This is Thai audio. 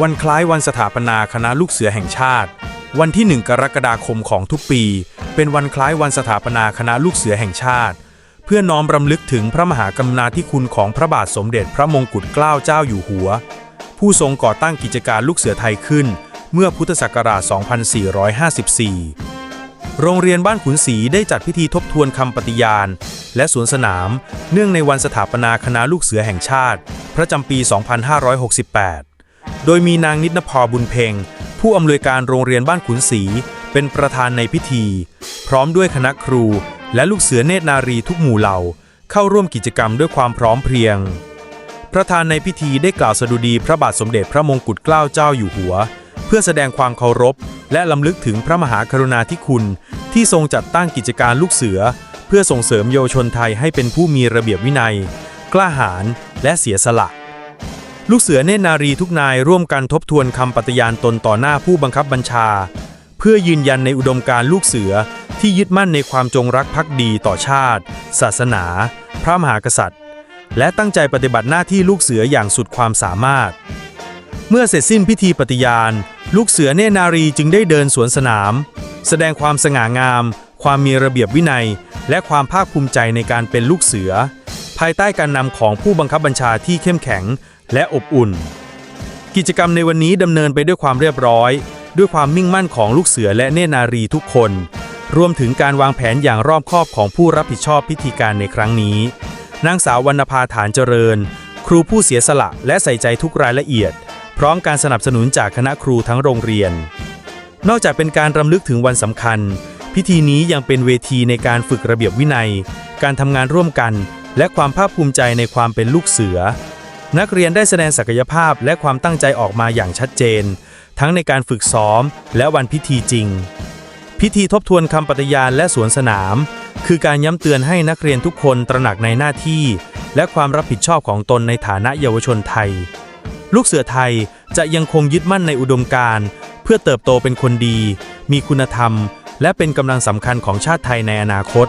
วันคล้ายวันสถาปนาคณะลูกเสือแห่งชาติวันที่1กรกฎาคมของทุกปีเป็นวันคล้ายวันสถาปนาคณะลูกเสือแห่งชาติเพื่อน้อมรำลึกถึงพระมหากรุณาธิคุณของพระบาทสมเด็จพระมงกุฎเกล้าเจ้าอยู่หัวผู้ทรงก่อตั้งกิจการลูกเสือไทยขึ้นเมื่อพุทธศักราช 2454 โรงเรียนบ้านขุนศรีได้จัดพิธีทบทวนคำปฏิญาณและสวนสนามเนื่องในวันสถาปนาคณะลูกเสือแห่งชาติประจำปี 2568 โดยมีนางนิดนภบุญเพ็งผู้อำนวยการโรงเรียนบ้านขุนศรีเป็นประธานในพิธีพร้อมด้วยคณะครูและลูกเสือเนตรนารีทุกหมู่เหล่าเข้าร่วมกิจกรรมด้วยความพร้อมเพรียงประธานในพิธีได้กล่าวสดุดีพระบาทสมเด็จพระมงกุฎเกล้าเจ้าอยู่หัวเพื่อแสดงความเคารพและรำลึกถึงพระมหากรุณาธิคุณที่ทรงจัดตั้งกิจการลูกเสือเพื่อส่งเสริมเยาวชนไทยให้เป็นผู้มีระเบียบวินัยกล้าหาญและเสียสละลูกเสือเนตรนารีทุกนายร่วมกันทบทวนคำปฏิญาณตนต่อหน้าผู้บังคับบัญชาเพื่อยืนยันในอุดมการณ์ลูกเสือที่ยึดมั่นในความจงรักภักดีต่อชาติศาสนาพระมหากษัตริย์และตั้งใจปฏิบัติหน้าที่ลูกเสืออย่างสุดความสามารถเมื่อเสร็จสิ้นพิธีปฏิญาณลูกเสือเนตรนารีจึงได้เดินสวนสนามแสดงความสง่างามความมีระเบียบวินัยและความภาคภูมิใจในการเป็นลูกเสือภายใต้การนำของผู้บังคับบัญชาที่เข้มแข็งและอบอุ่นกิจกรรมในวันนี้ดำเนินไปด้วยความเรียบร้อยด้วยความมิ่งมั่นของลูกเสือและเนตรนารีทุกคนรวมถึงการวางแผนอย่างรอบคอบของผู้รับผิดชอบพิธีการในครั้งนี้นางสาววรรณภาฐานเจริญครูผู้เสียสละและใส่ใจทุกรายละเอียดพร้อมการสนับสนุนจากคณะครูทั้งโรงเรียนนอกจากเป็นการรำลึกถึงวันสำคัญพิธีนี้ยังเป็นเวทีในการฝึกระเบียบวินัยการทำงานร่วมกันและความภาคภูมิใจในความเป็นลูกเสือนักเรียนได้แสดงศักยภาพและความตั้งใจออกมาอย่างชัดเจนทั้งในการฝึกซ้อมและวันพิธีจริงพิธีทบทวนคำปฏิญาณและสวนสนามคือการย้ำเตือนให้นักเรียนทุกคนตระหนักในหน้าที่และความรับผิดชอบของตนในฐานะเยาวชนไทยลูกเสือไทยจะยังคงยึดมั่นในอุดมการณ์เพื่อเติบโตเป็นคนดีมีคุณธรรมและเป็นกำลังสำคัญของชาติไทยในอนาคต